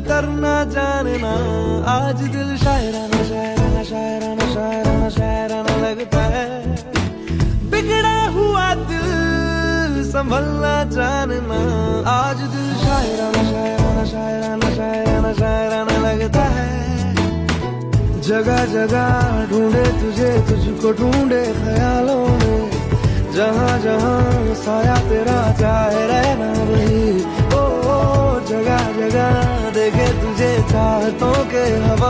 करना जानना, आज दिल शायराना शायराना शायराना शायराना शायराना लगता है। बिगड़ा हुआ दिल संभलना जानना, आज दिल शायराना शायराना शायराना शायराना शायराना लगता है। जगह जगह ढूंढे तुझे, तुझको ढूंढे ख्यालों में, जहाँ जहाँ साया तेरा चाहे रहना वही। ओ जगह जगह देखे तुझे चाहतों के हवा